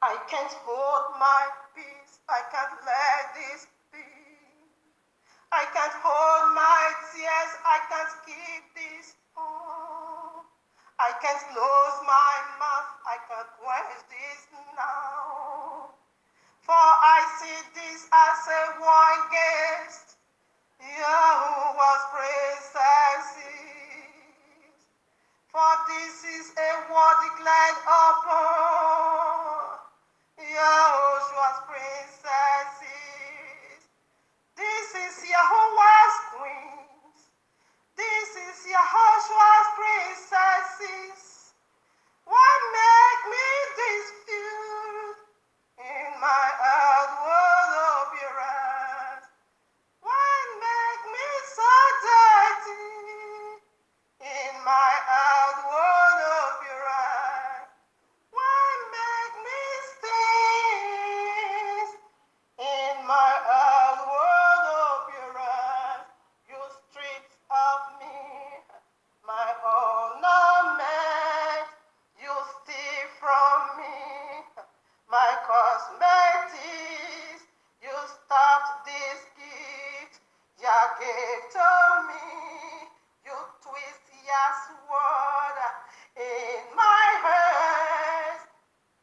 I can't hold my peace. I can't let this be. I can't hold my tears. I can't keep this on. I can't close my mouth. I can't quench this now. For I see this as a one guest. Yahuwah's praises. For this is a word declared upon Yahushua's princesses. This is Yahuwah's queens. This is Yahushua's princesses. Why make me dispute in my outward appearance? Why make me so dirty in my outward appearance? Why make me stink in my outward appearance? You stripped of me my ornament. You steal from me my cosmetics. You stopped this gift you gave to me. You twist your sword in my hands.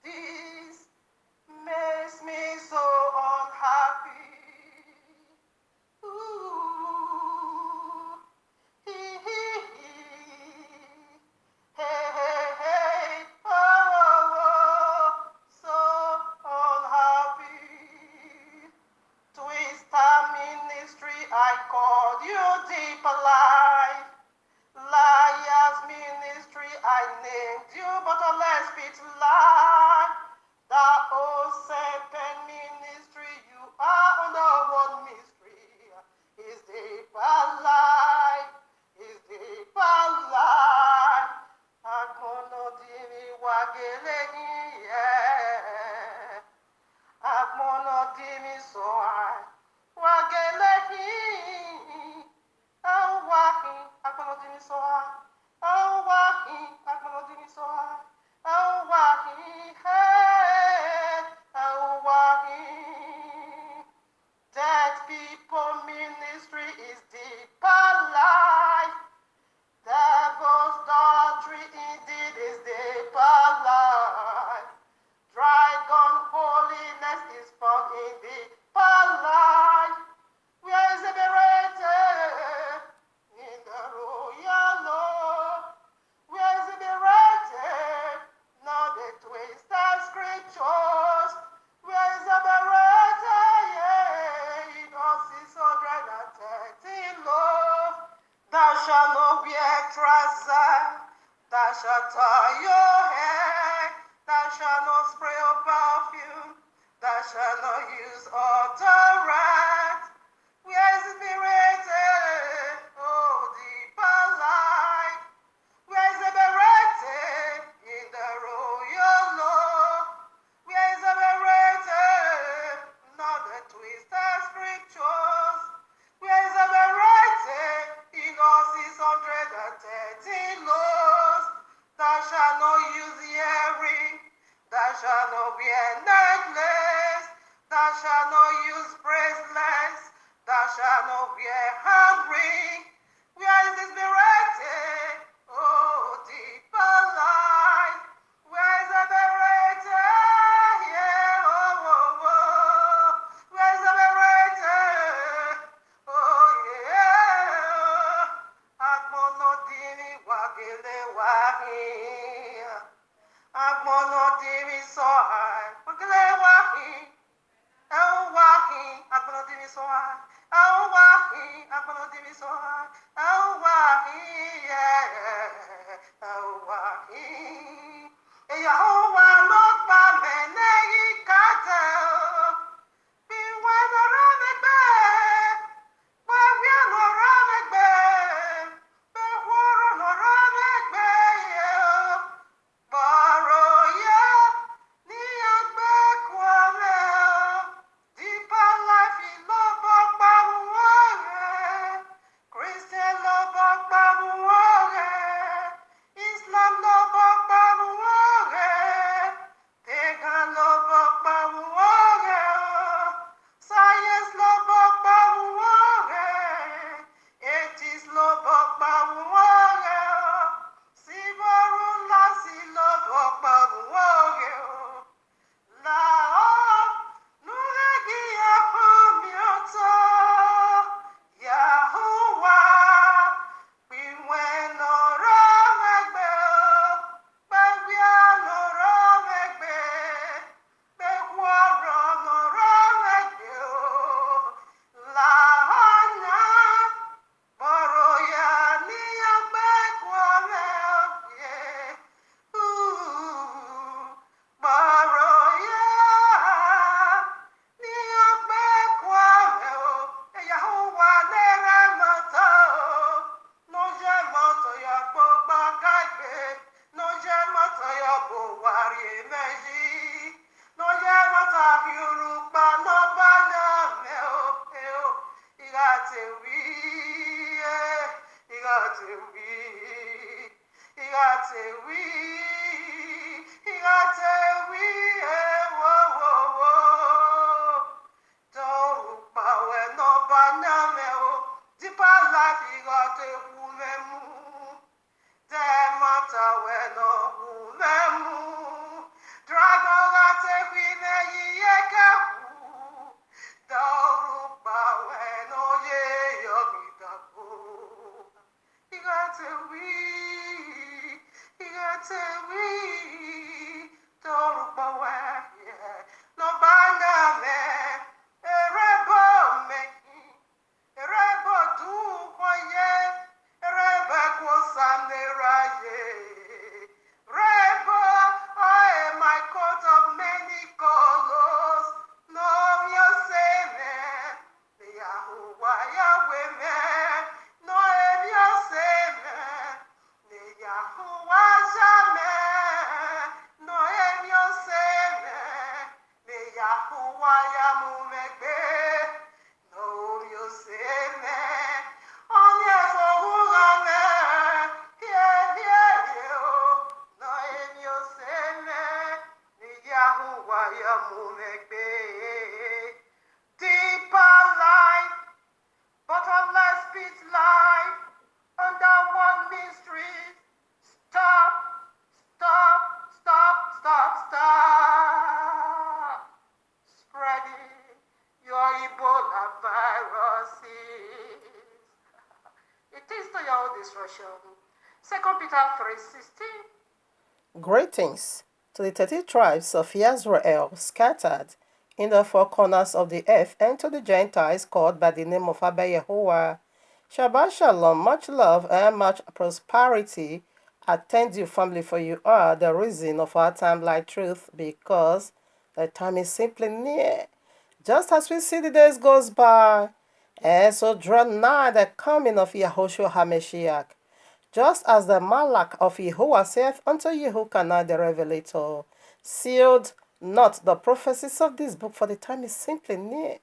This makes me so unhappy. Ooh. Hee hee hee. Hey hey hey. Oh, oh, oh. So unhappy. Twister ministry, I called you deeper life. Liars ministry, I named you, but a less bit lie. The old serpent ministry, you are under one mystery. Is deeper life, is deeper life. Agbonodiri wagelegi, yeah. Agbonodiri soai, wagelegi. Awahi, Agbonodiri soai. Awahi, Agbonodiri soai. Awahi, hey, Awahi. Dead people ministry is deeper life. Devil's doctrine indeed is deeper life. Dragon holiness is found in deeper life. Where is the berated? In the royal law. Where is the berated? Now the twisted scriptures. Where is the berated? Yeah, in all 613 love. Thou shalt not wear trousers. Thou shalt tie your hair. Thou shalt not spray your perfume. Thou shalt not use odorant. Where is it written? Oh, deeper life. Where is it written? In the royal law. Where is it written? Not the twisted scriptures. Where is it written? In all 613 laws. Thou shalt not use earring. Thou shalt not wear necklace. Thou shalt not use bracelets. Thou shalt not wear hand ring. Where is this written? Oh, deeper life. Where is it written? Yeah, oh, oh, oh. Where is it written? Oh, yeah. Agbonodiri wagele wahi. Agbonodiri soai. Wagele wahi. Awahi. Agbonodiri soai. Awahi. Agbonodiri soai. Awahi. Yeah. Awahi. Yehovah look my men. Be when I run it back. But we are not running back. But we're not running back. Borrow ya. Neon back one. Deeper life in love of power. Deeper life, bottomless pit life, underworld mysteries. Stop, stop, stop, stop, stop spreading your Ebola viruses. It is to your destruction. 2 Peter 3:16. Greetings to the 30 tribes of Israel scattered in the four corners of the earth, and to the Gentiles called by the name of Abba Yehovah. Shabbat Shalom, much love and much prosperity attend you, family, for you are the reason of our time like truth, because the time is simply near. Just as we see the days goes by, and so draw nigh the coming of Yahushua HaMashiach. Just as the Malach of Yehovah saith unto Yehokanah the Revelator, sealed not the prophecies of this book, for the time is simply near.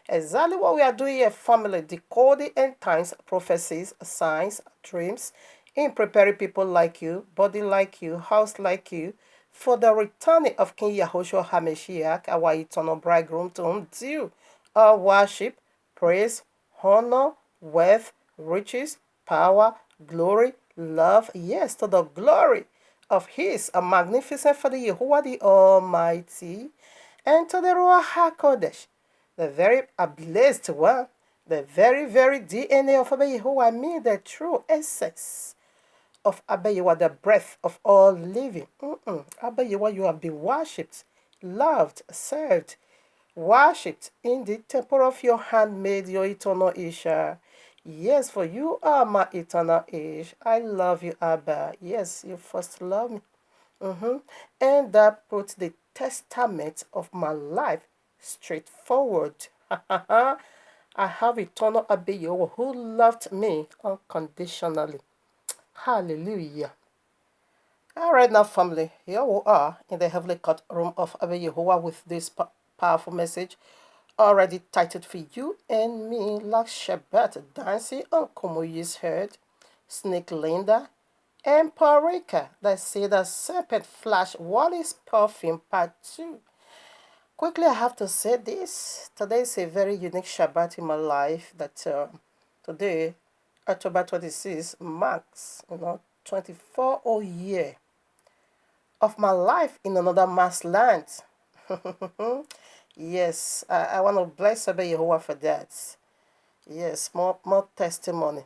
Exactly what we are doing here, family, decoding end times, prophecies, signs, dreams, in preparing people like you, body like you, house like you, for the returning of King Yahushua HaMashiach, our eternal bridegroom, to whom due our worship, praise, honor, wealth, riches, power, glory, love, yes, to the glory of His a magnificent Father Yehovah the Almighty, and to the Ruach HaKodesh, the very blessed one, the very DNA of Abba Yehovah, I mean the true essence of Abba Yehovah, the breath of all living. Abba Yehovah, you have been worshipped, loved, served, worshipped in the temple of your handmaid, your eternal Isha. Yes, for you are my eternal Ish. I love you, Abba. Yes, you first love me. And that puts the testament of my life straightforward. I have eternal Abba Yehovah who loved me unconditionally. Hallelujah. All right, now, family, here we are in the heavenly courtroom of Abba Yehovah with this powerful message already titled for you and me, like Shabbat, dancing on Komoyi's head, Snake Linda, and Parika, that say the serpent flash Wally's perfume part 2. Quickly, I have to say this. Today is a very unique Shabbat in my life. That today, October 26, marks 24 whole year of my life in another man's land. Yes, I want to bless Abba Yehovah for that. Yes, more testimony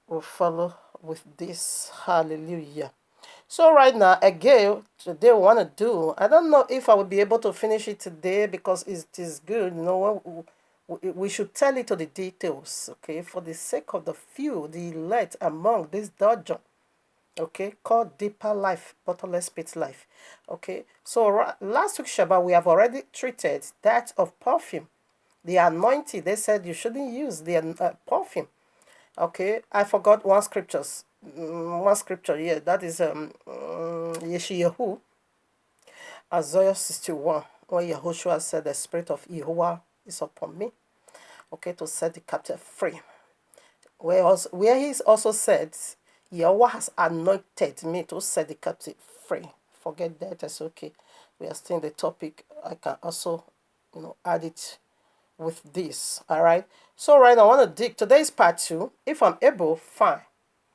will follow with this. Hallelujah. So right now, again, today we want to do, I don't know if I will be able to finish it today because it is good. We should tell it to the details, okay, for the sake of the few, the elect among this dungeon, okay, called Deeper Life, Bottomless Pit Life. Okay, so last week Shabbat, we have already treated that of perfume. The anointing, they said you shouldn't use the perfume. Okay, I forgot one scripture, yeah, that is Yeshayahu, Isaiah 61, where Yahushua said, the Spirit of Yehovah is upon me, okay, to set the captive free. Where he also said, Yahweh has anointed me to set the captive free. Forget that, that's okay. We are still in the topic. I can also, add it with this. All right. So right now, I want to dig. Today's part 2. If I'm able, fine.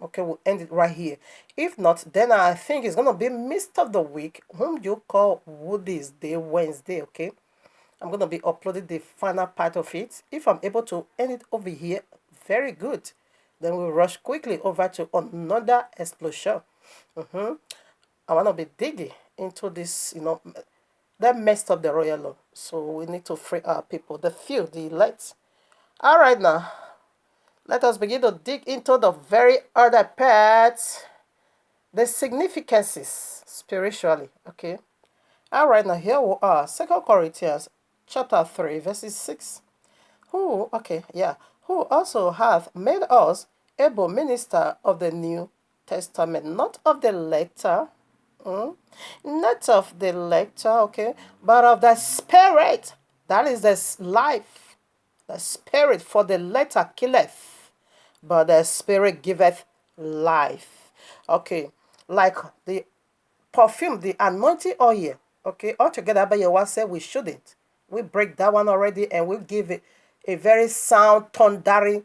Okay, we'll end it right here. If not, then I think it's going to be Mist of the Week, whom you call Woody's Day Wednesday, okay? I'm going to be uploading the final part of it. If I'm able to end it over here, very good. Then we'll rush quickly over to another explosion. I want to be digging into this, that messed up the royal law. So we need to free our people, the few, the elect. All right, now, let us begin to dig into the very other parts, the significances spiritually, okay? All right, now here we are, 2 Corinthians chapter 3, verses 6. Who also hath made us able minister of the New Testament, not of the letter, not of the letter, okay, but of the Spirit. That is the life. The Spirit, for the letter killeth, but the Spirit giveth life. Okay, like the perfume, the anointing oil, Okay, altogether, Abba Yehowa said we shouldn't. We break that one already, and we give it a very sound, thundering,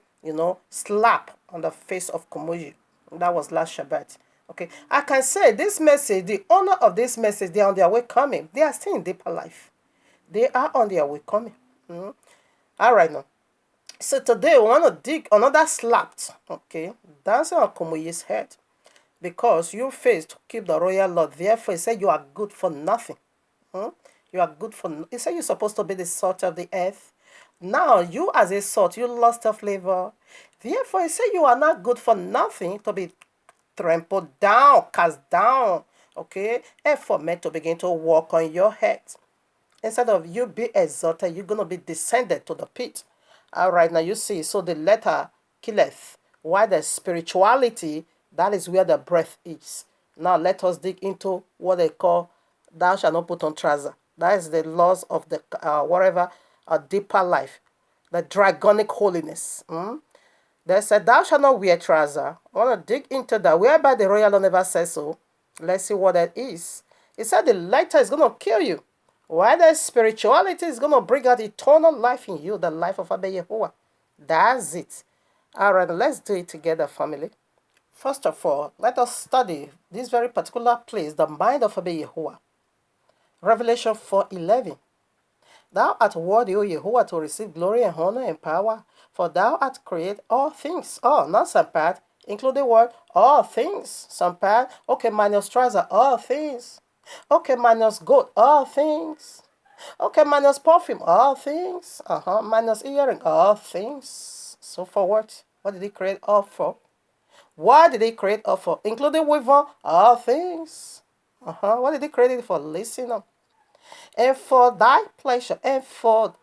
slap on the face of Komuji. That was last Shabbat. Okay, I can say this message, the owner of this message, they are on their way coming. They are still in deeper life. They are on their way coming. All right now. So today we want to dig another slap, okay, dancing on Komuyi's head. Because you failed to keep the royal law. Therefore, he said you are good for nothing. You are good for. He said you're supposed to be the salt of the earth. Now you, as a salt, you lost your flavor. Therefore, he said you are not good for nothing to be trampled down, cast down. Okay, and for men to begin to walk on your head. Instead of you be exalted, you're gonna be descended to the pit. All right, now you see. So the letter killeth, while the spirituality, that is where the breath is. Now let us dig into what they call thou shalt not put on trouser. That is the laws of the whatever deeper life, the dragonic holiness. They said thou shalt not wear trouser. I want to dig into that. Whereby the royal law never says so. Let's see what that is. It said the lighter is gonna kill you. While the spirituality is going to bring out eternal life in you, the life of Abba Yehowa. That's it. All right, let's do it together, family. First of all, let us study this very particular place, the mind of Abba Yehowa. Revelation 4:11. Thou art worthy, O Yehowa, to receive glory and honor and power, for thou art created all things. Oh, not some part, include the word all things. Some part, okay, minus trouser, all things. Okay, minus gold, all things. Okay, minus perfume, all things. Minus earring, all things. So for what? What did he create all for? What did he create all for? Including weaver, all things. What did he create it for? Listen up. And for thy pleasure, and for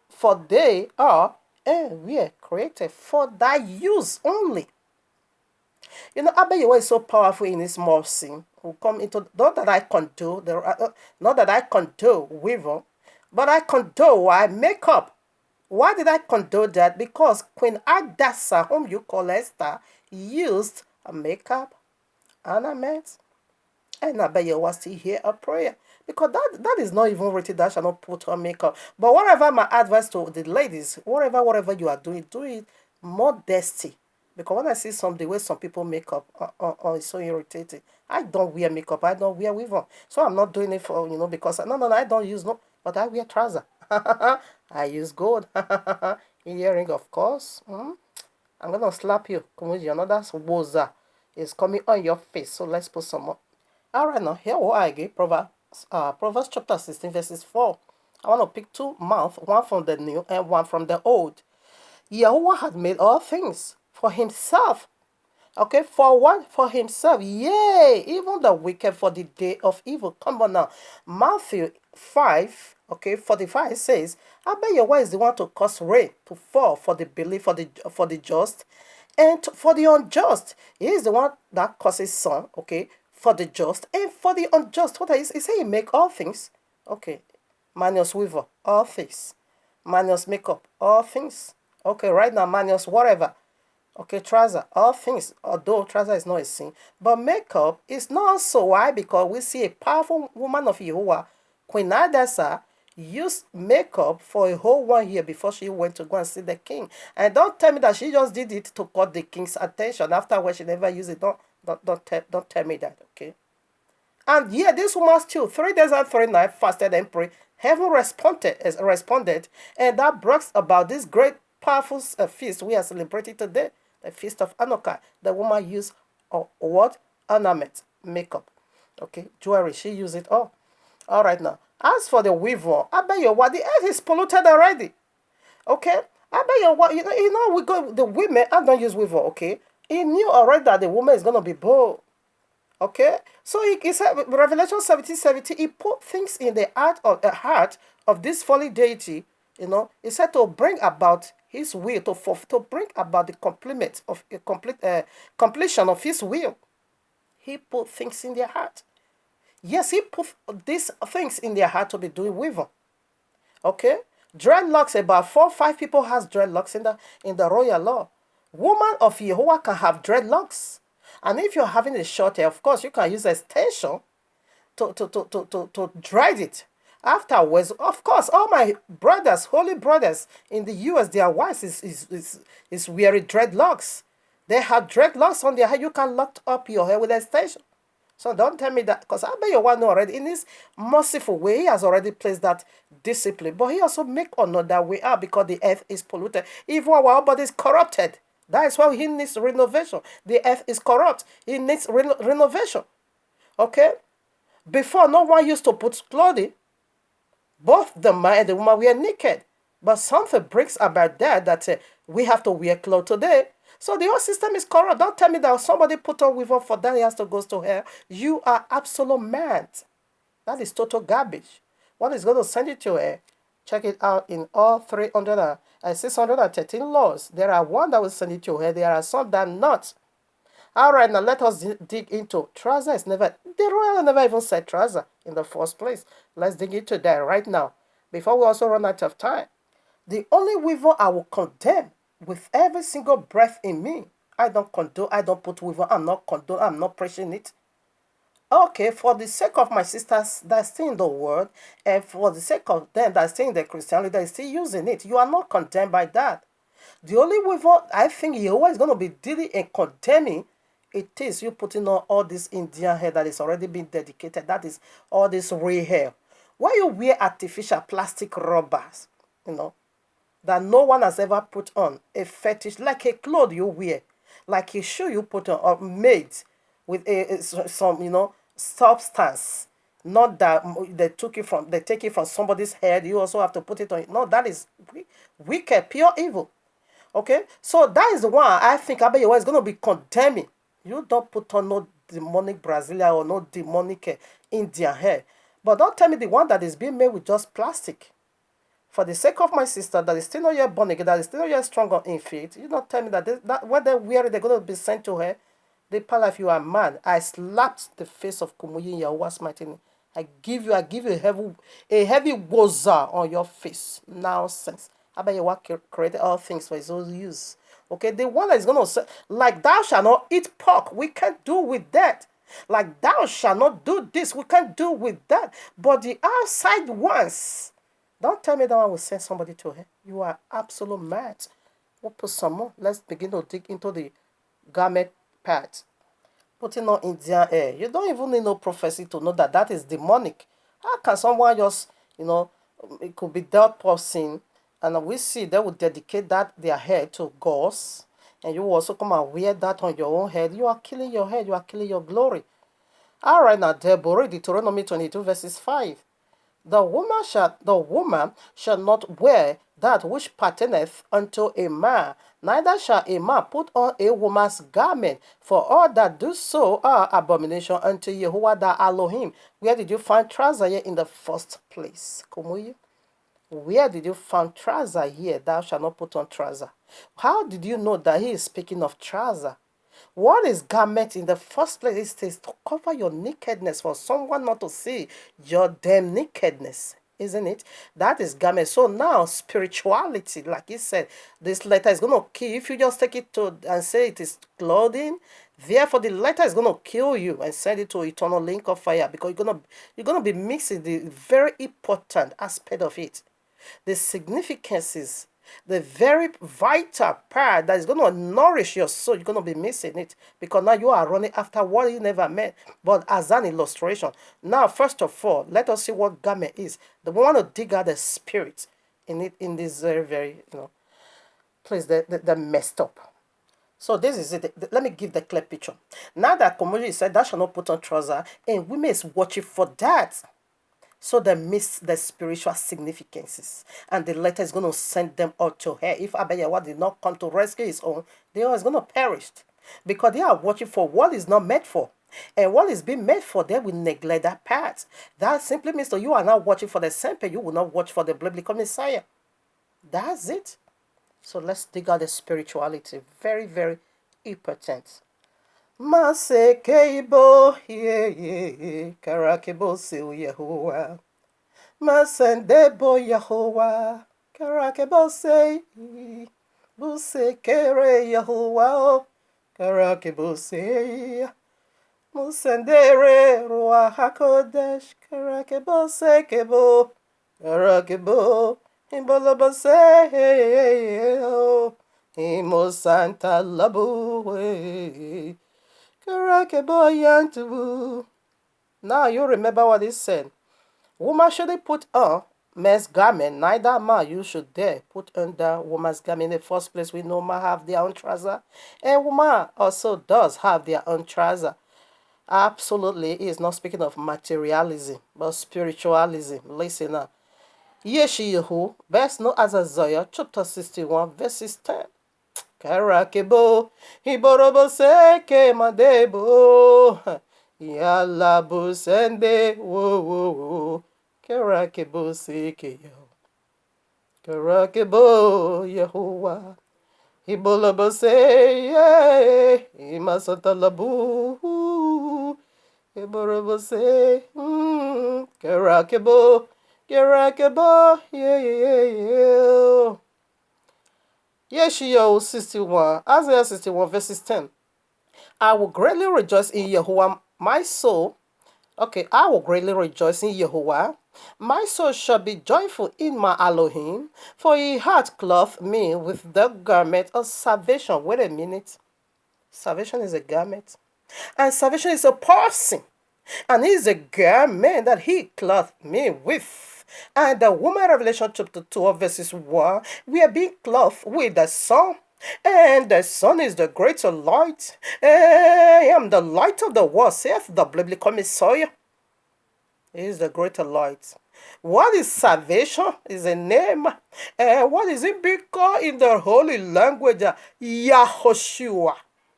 they are, and we are created for thy use only. Abba Yehowa is so powerful in his mercy. Who come into not that I condone not that I condone weaver, but I condone why makeup. Why did I condone that? Because Queen Adassa, whom you call Esther, used a makeup, ornament, and Abba Yehowa still hear a prayer. Because that is not even written that shall not put on makeup. But whatever my advice to the ladies, whatever you are doing, do it modesty. Because when I see the way some people make up, it's so irritating. I don't wear makeup. I don't wear weave on. So I'm not doing it for, because, no, I don't use, no, but I wear trouser. I use gold. Earring, of course. I'm going to slap you. Another woza is coming on your face. So let's put some more. All right, now, here what I give, Proverbs chapter 16, verses 4. I want to pick two mouths, one from the new and one from the old. Yahweh had made all things for himself. Okay, for what? For himself. Yea, even the wicked for the day of evil. Come on now. Matthew 5, 45 says, I bet Yahweh is the one to cause rain to fall for the belief, for the just, and for the unjust. He is the one that causes sun, for the just and for the unjust. What is he say? He make all things. Okay, minus weaver, all things. Minus makeup, all things. Okay, right now, minus whatever. Okay, trouser, all things. Although trouser is not a sin, but makeup is not so. Why? Because we see a powerful woman of Yehovah, Queen Adassa, used makeup for a whole 1 year before she went to go and see the king. And don't tell me that she just did it to cut the king's attention. Afterwards, she never used it. Don't tell me that. Okay. And yeah, this woman still 3 days and 3 nights fasted and prayed. Heaven responded, and that brags about this great powerful feast we are celebrating today, the feast of Hanukkah. The woman used what? Ornament, makeup, jewelry. She used it all. All right now. As for the weaver, I bet you what, the earth is polluted already. Okay, I bet you what, we go the women. I don't use weaver. Okay, he knew already that the woman is gonna be bold. Okay, so he said, Revelation 17:17, he put things in the heart of this fallen deity. He said to bring about his will, to bring about the completion of his will. He put things in their heart. Yes, he put these things in their heart to be doing weaving. Okay, dreadlocks. About 4 or 5 people has dreadlocks in the royal law. Woman of Yehovah can have dreadlocks. And if you're having a short hair, of course, you can use extension to dry it. Afterwards, of course, all my brothers, holy brothers in the US, their wives is wearing dreadlocks. They have dreadlocks on their hair. You can lock up your hair with extension. So don't tell me that, because I bet you one already in this merciful way, he has already placed that discipline. But he also make another way out because the earth is polluted. Even our body is corrupted. That is why he needs renovation. The earth is corrupt. He needs renovation. Okay? Before, no one used to put clothing. Both the man and the woman were naked. But something breaks about that we have to wear clothes today. So the whole system is corrupt. Don't tell me that somebody put on weave for that he has to go to hell. You are absolute mad. That is total garbage. What is going to send you to hell? Check it out in all 613 laws. There are one that will send you to hell. There are some that not. All right, now let us dig into trouser. The royal never even said trouser in the first place. Let's dig into that right now before we also run out of time. The only weaver I will condemn with every single breath in me. I don't condone, I don't put weaver, I'm not condone, I'm not preaching it. Okay, for the sake of my sisters that are still in the world, and for the sake of them that are still in the Christianity, that is still using it, you are not condemned by that. The only weaver I think Jehovah is going to be dealing and condemning, it is you putting on all this Indian hair that is already been dedicated, that is all this real hair. Why you wear artificial plastic rubbers, that no one has ever put on, a fetish, like a cloth you wear, like a shoe you put on, or made with some, substance. Not that they take it from somebody's head, you also have to put it on. No, that is wicked, pure evil. Okay, so that is the one I think Abayewa is going to be condemning. You don't put on no demonic Brazilian or no demonic Indian hair. But don't tell me the one that is being made with just plastic. For the sake of my sister that is still not yet born again, that is still not yet strong in faith, you don't tell me that when they wear it, they're going to be sent to her. They pal if you are mad. I slapped the face of Kumuyi in Yahuwah's mighty name. I give you a heavy woza on your face. Nonsense. Abayewa created all things for his own use. Okay, the one that is going to say, like thou shalt not eat pork, we can't do with that. Like thou shalt not do this, we can't do with that. But the outside ones, don't tell me that one will send somebody to her. You are absolute mad. We'll put some more. Let's begin to dig into the garment part. Putting on Indian hair. You don't even need no prophecy to know that that is demonic. How can someone just, it could be that person, and we see they would dedicate their hair to gods, and you also come and wear that on your own head. You are killing your head. You are killing your glory. All right, now Deborah, Deuteronomy 22 verses 5. The woman shall not wear that which pertaineth unto a man, neither shall a man put on a woman's garment, for all that do so are abomination unto Yehovah the Elohim. Where did you find trouser here in the first place? Kumuyi? Where did you find trouser here? Thou shalt not put on trouser. How did you know that he is speaking of trouser? What is garment in the first place? It says to cover your nakedness, for someone not to see your damn nakedness, isn't it? That is garment. So now spirituality, like he said, this letter is going to kill. If you just take it to and say it is clothing, therefore the letter is going to kill you and send it to eternal link of fire, because you're gonna be mixing the very important aspect of it, the significances, the very vital part that is going to nourish your soul. You're going to be missing it, because now you are running after what you never met. But as an illustration, now first of all, let us see what garment is. We want to dig out the spirit in it, in this very, very, place that messed up. So this is it. Let me give the clear picture. Now that community said that shall not put on trouser, and women is watching for that. So they miss the spiritual significances. And the letter is going to send them out to her. If Abayewa did not come to rescue his own, they are going to perish. Because they are watching for what is not meant for. And what is being made for, they will neglect that part. That simply means that you are not watching for the Semper, you will not watch for the biblical Messiah. That's it. So let's dig out the spirituality. Very, very important. Masekeibo ye karakebo se Yehovah. Masendebo Yehovah karakebo se busekere Yehovah karakebo se. Musendere Ruach HaKodesh Karakebo Sekebo Karakebo Imbolabo Seyo Imo Santa Labu Karakebo Yantu. Now you remember what he said. Woman shouldn't put on men's garment, neither man you should dare put under woman's garment. In the first place, we know man have their own trouser, and woman also does have their own trouser. Absolutely, he is not speaking of materialism, but spiritualism. Listen now. Yeshiyahu, best known as Isaiah, chapter 61, verses 10. Karakebo, Hiborobo Seke Madebo, Yalabu Sende, wo. Karakebo Seke Yo, Karakebo Yehovah, Hibolobo Se, Imasata Labu, Hiborobo Se, Karakebo, yeah. Yeshio 61, Isaiah 61, verses 10. I will greatly rejoice in Yahuwah, my soul. Okay, I will greatly rejoice in Yahuwah. My soul shall be joyful in my Elohim, for he hath clothed me with the garment of salvation. Wait a minute. Salvation is a garment. And salvation is a person. And he is a garment that he clothed me with. And the woman Revelation chapter 12 verses 1, we are being clothed with the sun. And the sun is the greater light. I am the light of the world, saith the biblical Messiah. He is the greater light. What is salvation? Is a name. And what is it being called in the holy language? Yahoshua.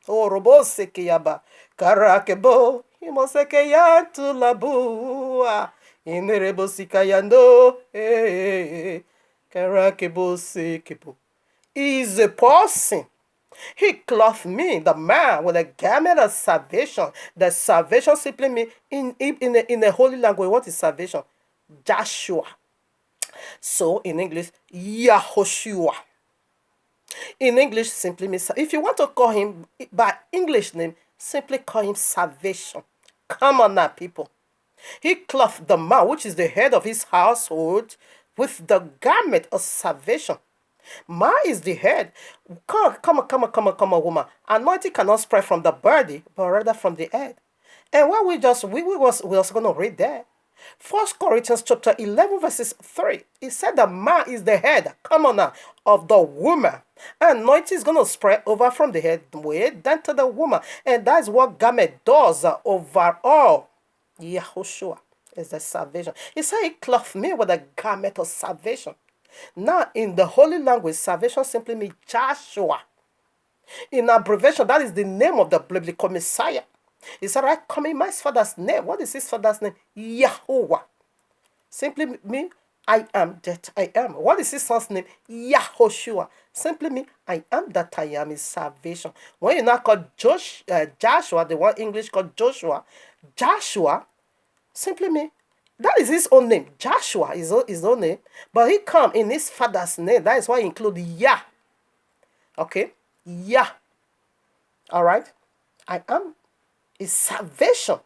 Oh, Roboseke Yaba. Karakebo. Himoseke Yantu Labua. Inerebo Sikayando. Karakebo Sekebo. He is a person. He clothed me, the man, with a garment of salvation. The salvation simply means, in the holy language, what is salvation? Joshua. So, in English, Yahoshua. In English, simply means, if you want to call him by English name, simply call him salvation. Come on now, people. He clothed the man, which is the head of his household, with the garment of salvation. Ma is the head. Come on, woman. Anointing cannot spread from the body, but rather from the head. And when we also going to read that. 1 Corinthians chapter 11 verses 3. It said that man is the head, come on now, of the woman. Anointing is going to spread over from the head way down to the woman. And that is what garment does overall. Yahushua is the salvation. He said he clothed me with a garment of salvation. Now, in the holy language, salvation simply means Joshua. In abbreviation, that is the name of the biblical Messiah. He said, I come in my father's name. What is his father's name? Yahuwah. Simply mean, I am that I am. What is his son's name? Yahoshua. Simply mean, I am that I am is salvation. When you now call Joshua, the one English called Joshua simply mean, that is his own name. Joshua is his own name. But he come in his father's name. That is why he include Yah. Okay? Yah. Alright? I am is salvation.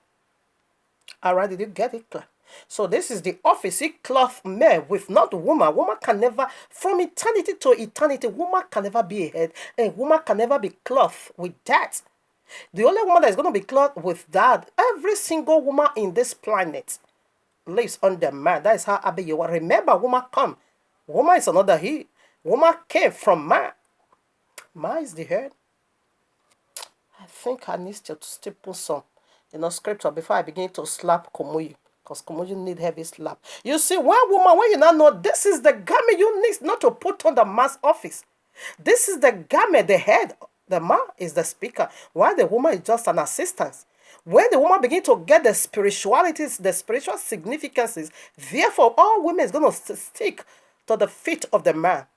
Alright, did you get it clear? So this is the office. He clothed man with not woman. Woman can never, from eternity to eternity, woman can never be a head. And woman can never be clothed with that. The only woman that is going to be clothed with that, every single woman in this planet lives under man. That is how Abiyahu. Remember, woman come. Woman is another he. Woman came from man. Man is the head. I think I need to put some scripture before I begin to slap Komuyi. Because Komuyi need heavy slap. You see, when you now know this is the garment you need not to put on the man's office. This is the garment, the head. The man is the speaker, while the woman is just an assistant. When the woman begins to get the spiritualities, the spiritual significances, therefore all women is going to stick to the feet of the man.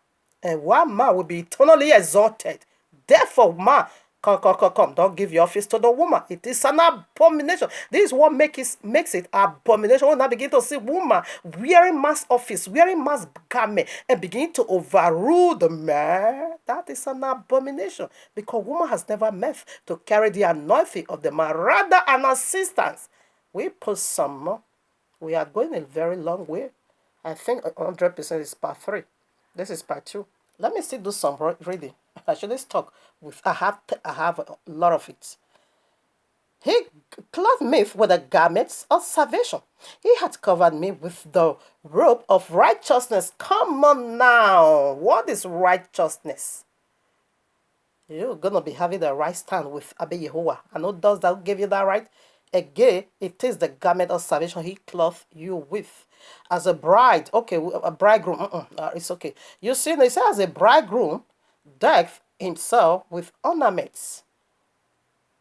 And one man will be eternally exalted. Therefore, man, come, don't give your office to the woman. It is an abomination. This is what makes it abomination. When I begin to see woman wearing man's office, wearing man's garment, and begin to overrule the man, That is an abomination because woman has never meant to carry the anointing of the man, rather an assistance. We put some more. We are going a very long way. I think 100% is part 3. This is part 2. Let me still do some reading. I should talk with. I have a lot of it. He clothed me with the garments of salvation. He had covered me with the robe of righteousness. Come on now. What is righteousness? You're going to be having the right stand with Abba Yehovah. And who does that? Who gave you that right? Again, it is the garment of salvation he clothed you with. As a bride, okay, a bridegroom, it's okay. You see, they say as a bridegroom decked himself with ornaments.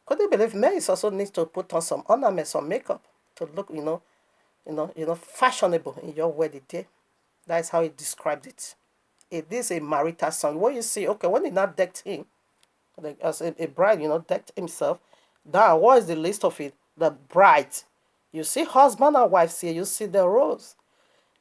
Could you believe men also needs to put on some ornaments, some makeup to look, fashionable in your wedding day? That's how he described it. It is a marital song. When you see, okay, when he not decked him, like as a bride, decked himself, now what is the list of it? The bride. You see husband and wife here, you see the rose.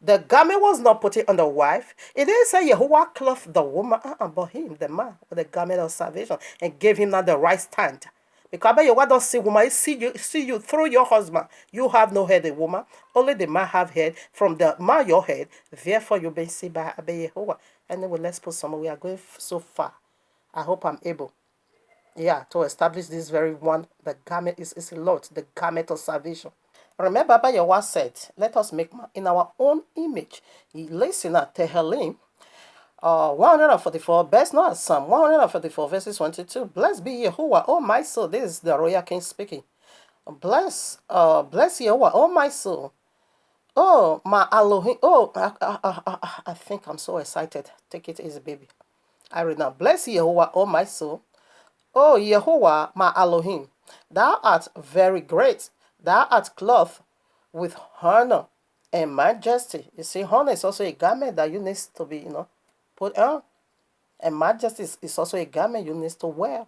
The garment was not put on the wife. It didn't say Yehovah clothed the woman, but him, the man, with the garment of salvation, and gave him not the right stand. Because Yehovah don't see woman, he see you through your husband. You have no head, a woman. Only the man have head. From the man your head. Therefore you been seen by Yehovah. Anyway, let's put some. We are going so far. I hope I'm able. Yeah, to establish this very one. The garment is a lot. The garment of salvation. Remember, Abba Yehovah said, let us make man in our own image. Listen at Tehillim 144, best not Psalm 144, verses 22. Blessed be Yehovah, oh my soul. This is the royal king speaking. Bless Yehovah, oh my soul. Oh, my Elohim. Oh, I think I'm so excited. Take it easy, baby. I read now. Bless Yehovah, oh my soul. Oh, Yehovah, my Elohim. Thou art very great. Thou art clothed with honor and majesty. You see, honor is also a garment that you need to be, put on. And majesty is also a garment you need to wear.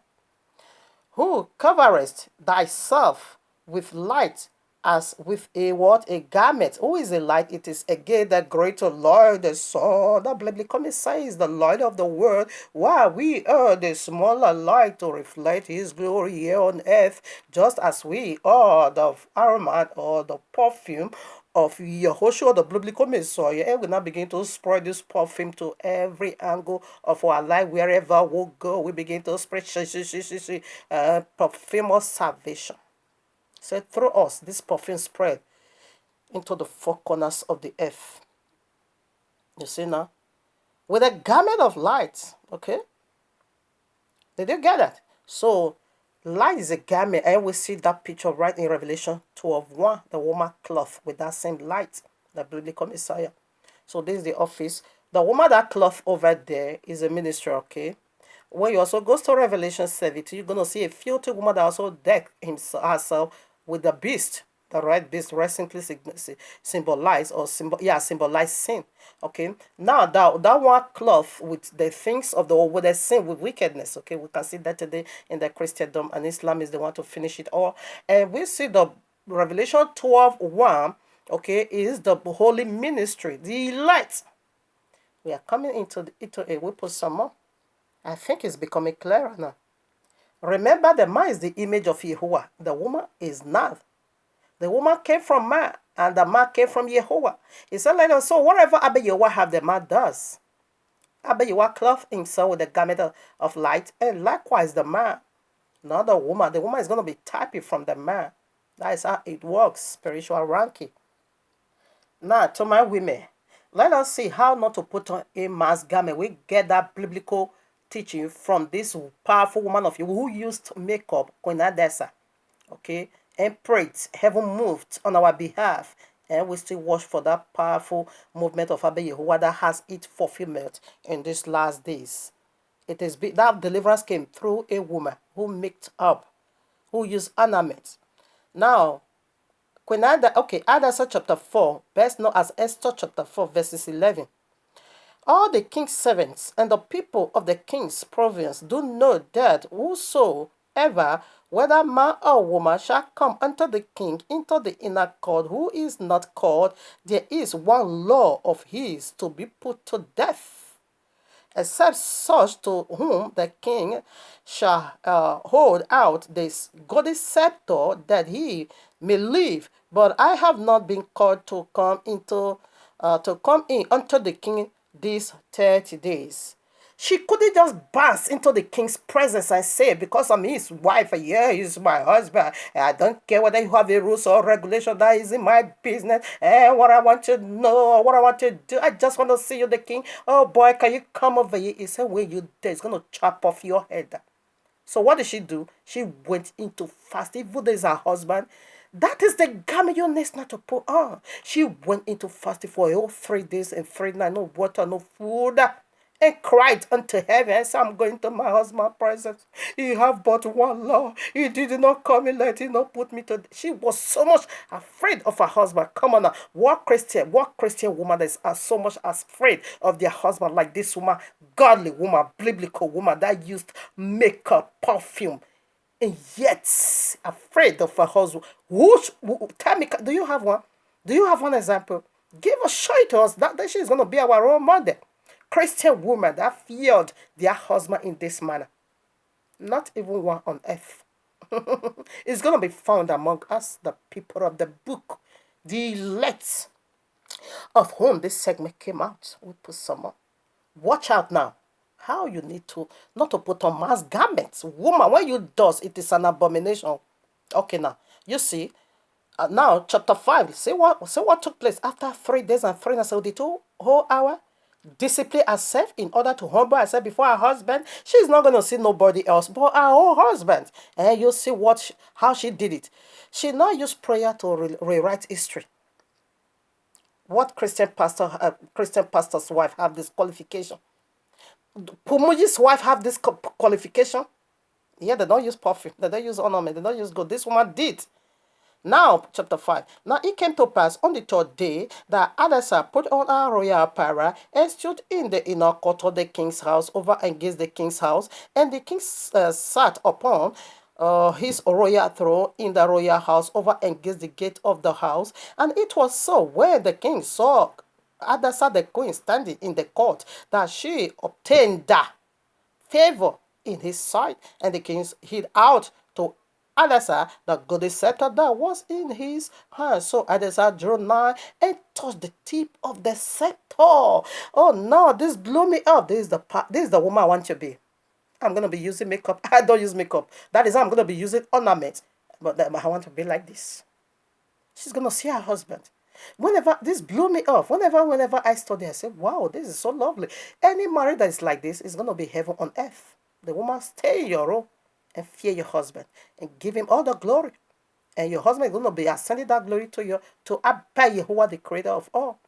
Who coverest thyself with light as with a what? A garment. Who is a light? It is again the greater Lord, the Son. That biblically come says the light of the world. While we are the smaller light to reflect his glory here on earth, just as we are the aroma or the perfume of Yehoshua, the biblical Messiah, and we now begin to spread this perfume to every angle of our life. Wherever we go, we begin to spread perfume of salvation. So through us, this perfume spread into the four corners of the earth. You see now? With a garment of light, okay? Did you get that? So, light is a garment, and we see that picture right in Revelation 12:1. The woman clothed with that same light, the biblical Messiah. So, this is the office. The woman that cloth over there is a minister, okay? When you also go to Revelation 17, you're going to see a filthy woman that also decked herself with the beast. The red beast recently symbolize sin. Okay. Now that one cloth with the things of with the sin, with wickedness. Okay, we can see that today in the Christendom, and Islam is the one to finish it all. And we see the Revelation 12:1. Okay, is the holy ministry, the elect. We are coming into a we put some more. I think it's becoming clearer now. Remember, the man is the image of Yehovah. The woman is not. The woman came from man, and the man came from Yehovah. He said, like, so whatever Abba Yehovah have, the man does. Abba Yehovah clothed himself with the garment of light, and likewise the man, not the woman. The woman is going to be typing from the man. That is how it works, spiritual ranking. Now, to my women, let us see how not to put on a man's garment. We get that biblical teaching from this powerful woman of you who used makeup, Queen Adessa. Okay? And prayed, heaven moved on our behalf, and we still watch for that powerful movement of Abba Yehovah that has its fulfillment in these last days. It is that deliverance came through a woman who mixed up, who used ornaments. Now, Queen Ada, okay, Adasa chapter 4, best known as Esther chapter 4, verses 11. All the king's servants and the people of the king's province do know that whosoever, whether man or woman, shall come unto the king into the inner court, who is not called, there is one law of his to be put to death. except such to whom the king shall hold out this golden scepter, that he may live. But I have not been called to come in unto the king these 30 days. She couldn't just bounce into the king's presence and say, because I'm his wife, yeah, he's my husband. I don't care whether you have a rules or regulation, that isn't my business. And what I want to know, or what I want to do, I just want to see you, the king. Oh boy, can you come over here? He said, when you there, it's going to chop off your head. So what did she do? She went into fast. Even though it's her husband, that is the garment you next not to put on. She went into fasting for a whole 3 days and 3 nights, no water, no food, and cried unto heaven and said, I'm going to my husband's presence. He have but one law. He did not come and let him not put me to. She was so much afraid of her husband. Come on now. What Christian woman is so much afraid of their husband like this woman, godly woman, biblical woman that used makeup, perfume, and yet afraid of her husband. Tell me, do you have one? Do you have one example? Give us, show it to us that she's going to be our role model. Christian woman that feared their husband in this manner. Not even one on earth. It's going to be found among us, the people of the book, the elect, of whom this segment came out. We put some on. Watch out now. How you need to not to put on mass garments. Woman, when you does, it is an abomination. Okay, now you see. Now chapter 5. See what took place after 3 days and 3 nights. So the 2 whole hour discipline herself in order to humble herself before her husband. She's not going to see nobody else but her own husband. And you see how she did it. She now used prayer to rewrite history. What Christian pastor's wife have this qualification? Pumuji's wife have this qualification. Yeah, they don't use perfume. They don't use ornament. They don't use gold. This woman did. Now, chapter 5. Now it came to pass on the 3rd day that Hadassah put on her royal apparel and stood in the inner court of the king's house over against the king's house. And the king sat upon his royal throne in the royal house over against the gate of the house. And it was so when the king saw Hadassah the queen standing in the court that she obtained favor in his sight. And the king hid out to Hadassah the golden scepter that was in his hand. So Hadassah drew nigh and touched the tip of the scepter. Oh no, this blew me up. This is the woman I want to be. I'm gonna be using makeup. I don't use makeup. That is how I'm gonna be using ornaments. But I want to be like this. She's gonna see her husband. Whenever this blew me off, whenever I study, I said, wow, this is so lovely. Any marriage that is like this is going to be heaven on earth. The woman stay in your room and fear your husband and give him all the glory. And your husband is going to be ascending that glory to Abba Yehovah, the creator of all.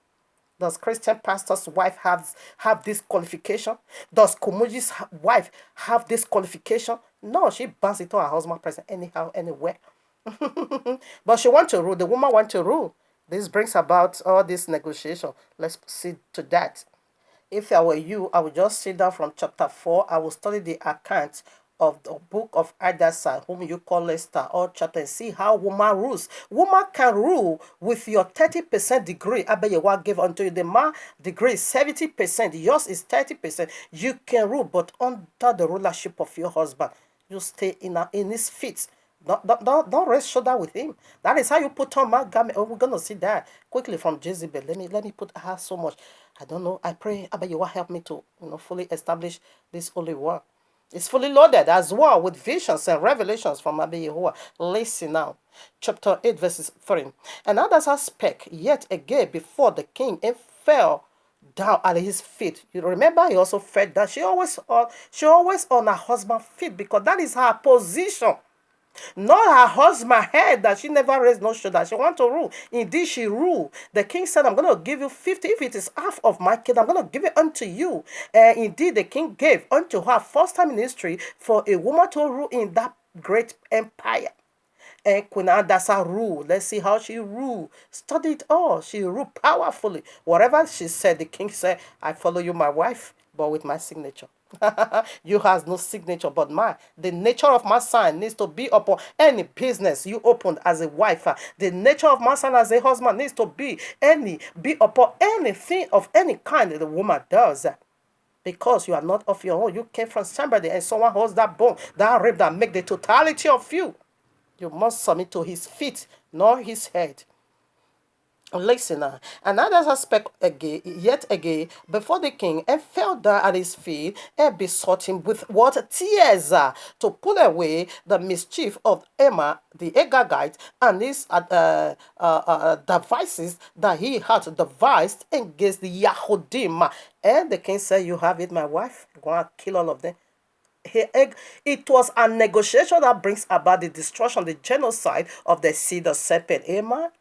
Does Christian pastor's wife have this qualification? Does Kumuji's wife have this qualification? No, she bounces into her husband's presence anyhow, anywhere. But she wants to rule. The woman wants to rule. This brings about all this negotiation. Let's proceed to that. If I were you, I would just sit down from chapter 4. I will study the account of the book of Hadassah, whom you call Esther, or chapter, and see how woman rules. Woman can rule with your 30% degree. Abayewa gave unto you. The man degree is 70%. Yours is 30%. You can rule, but under the rulership of your husband. You stay in his feet. Don't rest shoulder with him. That is how you put on my garment. Oh, we're gonna see that quickly from Jezebel. Let me put her so much. I don't know. I pray Abba you will help me to fully establish this holy word. It's fully loaded as well with visions and revelations from Abba Yehovah. Listen now. Chapter 8, verses 3. And Hadassah spake yet again before the king and fell down at his feet. You remember he also felt that she always on her husband's feet because that is her position. Not her husband head that she never raised no shoulder. She want to rule. Indeed, she ruled. The king said, I'm going to give you 50. If it is half of my kingdom, I'm going to give it unto you. And indeed, the king gave unto her first time in history for a woman to rule in that great empire. And Queen Hadassah ruled. Let's see how she ruled. Study it all. She ruled powerfully. Whatever she said, the king said, I follow you, my wife, but with my signature. You has no signature but mine. The nature of my son needs to be upon any business you opened as a wife. The nature of my son as a husband needs to be upon anything of any kind that the woman does. because you are not of your own. You came from somebody, and someone holds that bone, that rib that make the totality of you. You must submit to his feet, not his head. Listener, another aspect again, yet again, before the king, and fell down at his feet and besought him with what tears to put away the mischief of Emma the Agagite and his devices that he had devised against the Yahudim. And the king said, "You have it, my wife. Go and kill all of them." It was a negotiation that brings about the destruction, the genocide of the seed of serpent. Amen.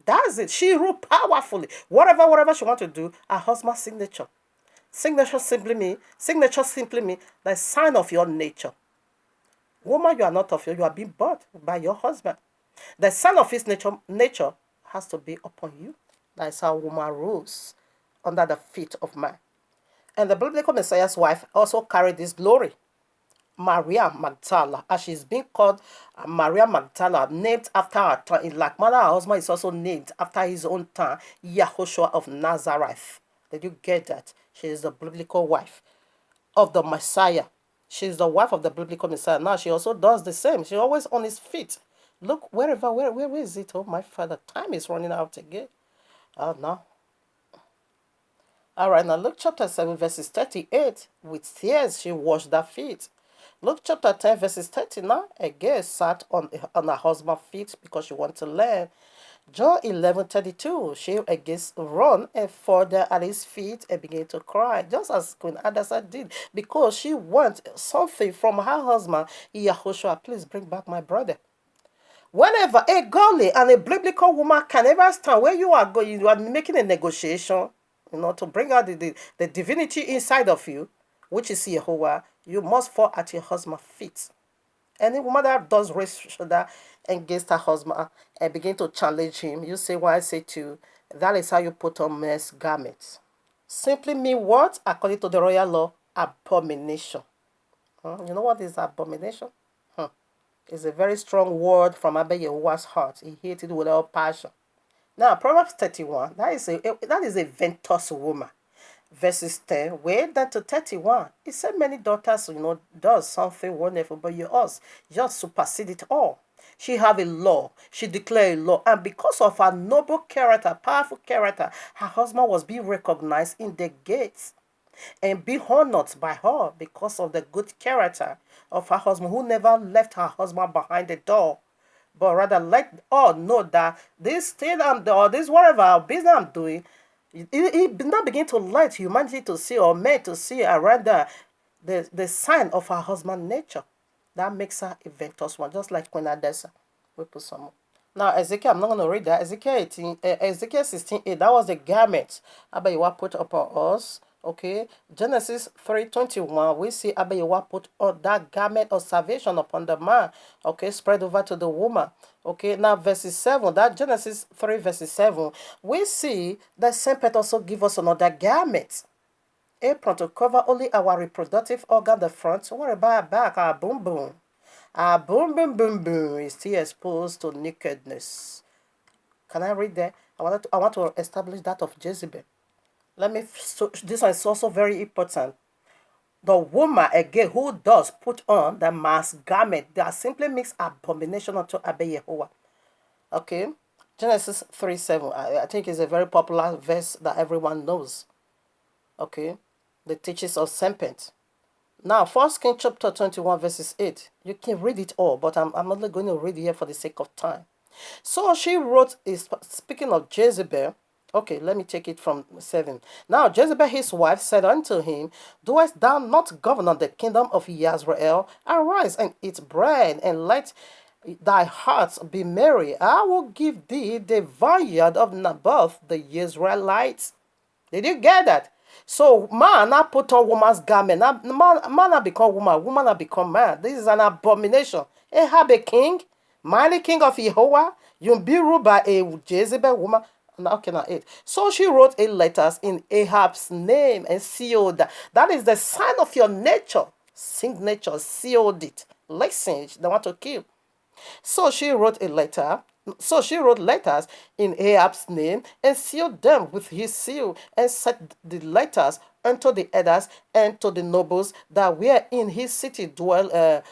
That's it. She ruled powerfully. Whatever she want to do, her husband's signature. Signature simply mean the sign of your nature. Woman, you are not of you are being bought by your husband. The sign of his nature has to be upon you. That is how woman rules under the feet of man. And the biblical Messiah's wife also carried this glory. Maria Magdala, as she's being called Maria Magdala, named after her town. Like mother, her husband is also named after his own town, Yahushua of Nazareth. Did you get that? She is the biblical wife of the Messiah. She is the wife of the biblical Messiah. Now she also does the same. She's always on his feet. Look, where is it? Oh, my Father, time is running out again. Oh, no. All right, now Luke chapter 7, verses 38. With tears she washed their feet. Luke chapter 10, verses 39. Again, sat on her husband's feet because she wanted to learn. John 11:32. She again run and fall down at his feet and began to cry, just as Queen Adasa did, because she wants something from her husband. Yahushua, please bring back my brother. Whenever a godly and a biblical woman can ever stand where you are going, you are making a negotiation, to bring out the divinity inside of you, which is Yehovah, you must fall at your husband's feet. Any woman that does raise shoulder against her husband and begin to challenge him, you say what I say too, that is how you put on men's garments. Simply mean what? According to the royal law, abomination. You know what is abomination? It's a very strong word from Abba Yehovah's heart. He hated it with all passion. Now, Proverbs 31, that is a ventus woman. Verses 10, way down to 31. It said many daughters, does something wonderful, but yours just supersede it all. She have a law. She declared a law. And because of her noble character, powerful character, her husband was being recognized in the gates and be honored by her because of the good character of her husband, who never left her husband behind the door, but rather let all know that this thing or this whatever business I'm doing, it now begin to let humanity to see, or men to see around the sign of her husband's nature. That makes her a virtuous one, just like Queen Adessa. We put some more. Now, Ezekiel, I'm not going to read that. Ezekiel 16:8, that was the garment Abayewa put upon us. Okay, Genesis 3:21, we see Abayewa put that garment of salvation upon the man. Okay, spread over to the woman. Okay, now verses 7, that Genesis 3 verses 7, we see that Saint Peter also give us another garment. Apron to cover only our reproductive organ, the front. What about our back, our boom boom? Our boom boom boom boom is still exposed to nakedness. Can I read that? I want to establish that of Jezebel. This one is also very important. The woman again who does put on the mask garment, that simply makes abomination unto Abba Yehovah. Okay, Genesis 3:7. I think is a very popular verse that everyone knows. Okay, the teachings of serpent. Now, 1 Kings chapter 21 verses 8. You can read it all, but I'm only going to read here for the sake of time. So she wrote, speaking of Jezebel. Okay, let me take it from 7. Now Jezebel his wife said unto him, Doest thou not govern the kingdom of Israel? Arise and eat bread, and let thy heart be merry. I will give thee the vineyard of Naboth the Israelites. Did you get that? So man now put on woman's garment. Now, man now become woman now become man. This is an abomination. Ahab a king, mighty king of Yehovah, you be ruled by a Jezebel woman. Okay, now 8. So she wrote a letters in Ahab's name and sealed that. That is the sign of your nature. Signature, sealed it. Listen, they want to kill. So she wrote a letter So she wrote letters in Ahab's name and sealed them with his seal and set the letters unto the elders and to the nobles that were in his city dwelling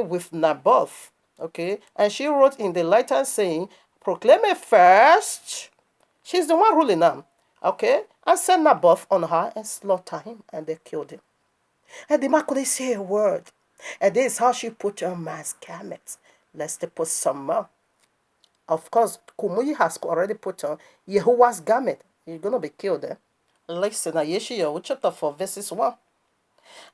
with Naboth. Okay, and she wrote in the letter saying, "Proclaim it first." She's the one ruling now. Okay, and send Naboth on her and slaughter him, and they killed him. And the man couldn't say a word. And this is how she put on mass garments. Let's put some more. Of course, Kumuyi has already put on Yehovah's garment. You're going to be killed there. Listen, Yeshayahu chapter 4, verses 1.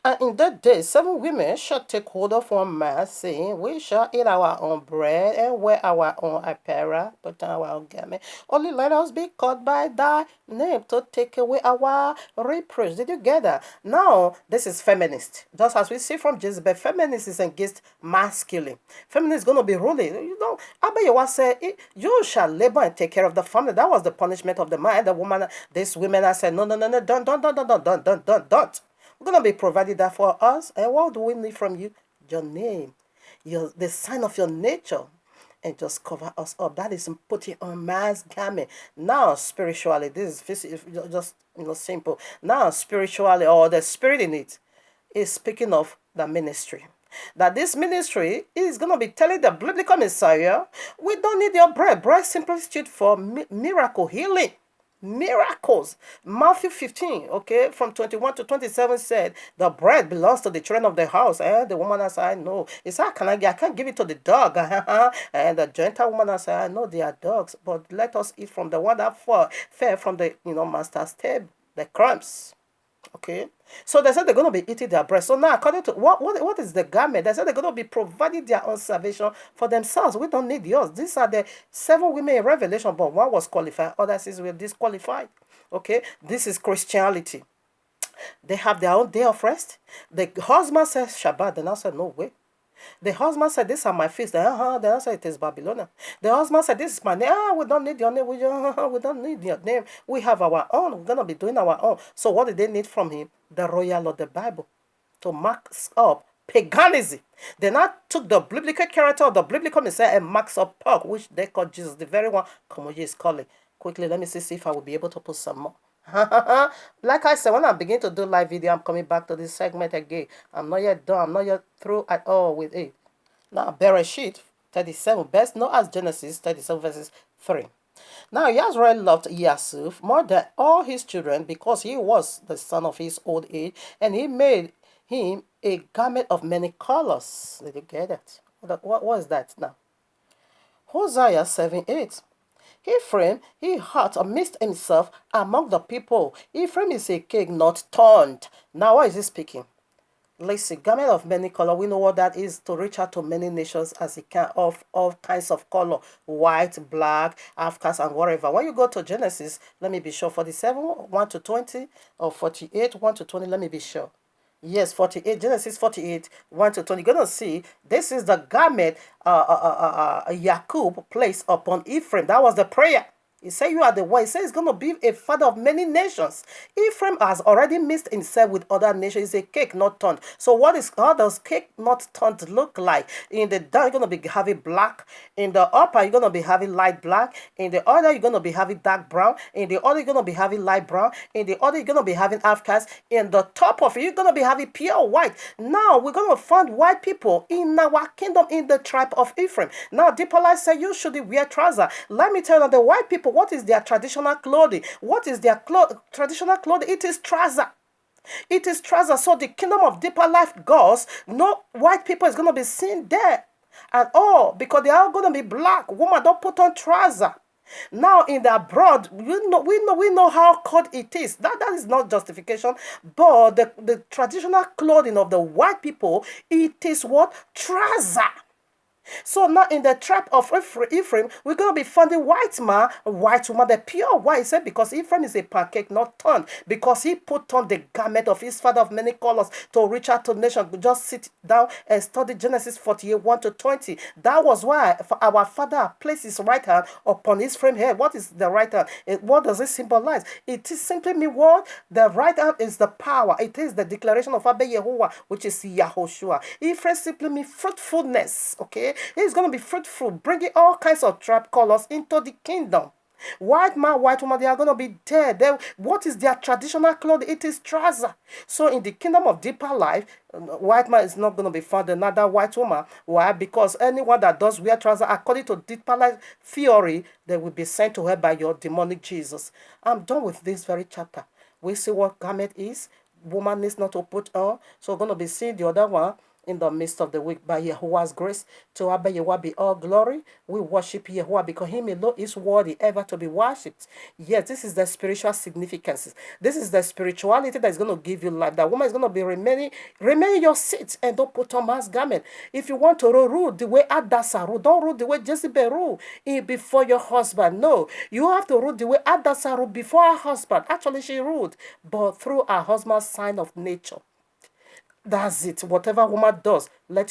And in that day 7 women shall take hold of one man, saying, We shall eat our own bread and wear our own apparel, put on our own garment. Only let us be called by thy name to take away our reproach. Did you get that? Now, this is feminist. Just as we see from Jezebel, feminist is against masculine. Feminist is going to be ruling. Abayawa said, You shall labor and take care of the family. That was the punishment of the man. The woman, these women are saying, No, don't. We're going to be provided that for us. And what do we need from you? Your name, the sign of your nature, and just cover us up. That is putting on man's garment. Now, spiritually, this is just simple. Now, spiritually, or the spirit in it is speaking of the ministry. That this ministry is going to be telling the biblical Messiah, we don't need your bread. Bread simply stood for miracle healing. Miracles. Matthew 15, okay, from 21 to 27 said, the bread belongs to the children of the house. And the woman said, no. He said, I can't give it to the dog. And the Gentile woman said, I know they are dogs, but let us eat from the one that fell from the master's table, the crumbs. Okay, so they said they're going to be eating their bread. So now, according to what is the garment? They said they're going to be providing their own salvation for themselves. We don't need yours. These are the 7 women in Revelation, but one was qualified, others were disqualified. Okay, this is Christianity. They have their own day of rest. The husband says Shabbat, the now said no way. The husband said, these are my feasts. The answer, it is Babylon. The husband said, this is my name. We don't need your name. We don't need your name. We have our own. We're going to be doing our own. So what did they need from him? The royal of the Bible to mark up paganism. They now took the biblical character of the biblical Messiah and marks up pork, which they call Jesus, the very one Kamoji is calling. Quickly, let me see if I will be able to put some more. Like I said, when I begin to do live video, I'm coming back to this segment again. I'm not yet done. I'm not yet through at all with it. Now, Bereshit 37, best known as Genesis 37 verses 3. Now, Yahweh loved Yasuf more than all his children because he was the son of his old age, and he made him a garment of many colors. Did you get it? What was that now? Hosea 7:8. Ephraim, he hath mixed himself among the people. Ephraim is a cake not turned. Now, why is he speaking? Listen, garment of many color. We know what that is, to reach out to many nations as he can, of all kinds of color, white, black, Africans, and whatever. When you go to Genesis, let me be sure, 47, 1 to 20, or 48, 1 to 20, let me be sure. Yes, 48, Genesis 48, 1 to 20. You're going to see this is the garment Jacob placed upon Ephraim. That was the prayer. He said, you are the one. He said he's going to be a father of many nations. Ephraim has already mixed himself with other nations. It's a cake not turned. So how does cake not turned look like? In the down, you're going to be having black. In the upper, you're going to be having light black. In the other, you're going to be having dark brown. In the other, you're going to be having light brown. In the other, you're going to be having Africans. In the top of it, you're going to be having pure white. Now, we're going to find white people in our kingdom in the tribe of Ephraim. Now, Deeper Life said you should wear trousers. Let me tell you, the white people, what is their traditional clothing? What is their traditional clothing? It is trouser. It is trouser. So the kingdom of Deeper Life goes, no white people is going to be seen there at all because they are going to be black. Woman, don't put on trouser. Now in the abroad, we know how cold it is. That is not justification, but the traditional clothing of the white people, it is what? Trouser. So now in the tribe of Ephraim, we're going to be finding white man, white woman, the pure white. He said because Ephraim is a pancake not turned, because he put on the garment of his father of many colors to reach out to nations. Just sit down and study Genesis 48, 1 to 20. That was why our father placed his right hand upon Ephraim's head. What is the right hand? What does it symbolize? It is simply mean what? The right hand is the power. It is the declaration of Abba Yehovah, which is Yahoshua. Ephraim simply means fruitfulness. Okay? He's going to be fruitful, bringing all kinds of tribe colors into the kingdom. White man, white woman, they are going to be dead. What is their traditional clothing? It is trouser. So in the kingdom of deeper life, white man is not going to be found, another white woman. Why? Because anyone that does wear trouser, according to deeper life theory, they will be sent to hell by your demonic Jesus. I'm done with this very chapter. We see what garment is. Woman needs not to put on. So we're going to be seeing the other one in the midst of the week by Yahuwah's grace. To Abba Yahuwah be all glory. We worship Yahuwah because Him alone is worthy ever to be worshipped. Yes, this is the spiritual significance. This is the spirituality that is going to give you life. That woman is going to be remaining in your seat and don't put on man's garment. If you want to rule the way Adasa rule, don't rule the way Jezebel rule before your husband. No, you have to rule the way Adasa rule before her husband. Actually, she ruled, but through her husband's sign of nature. That's it. Whatever woman does, let your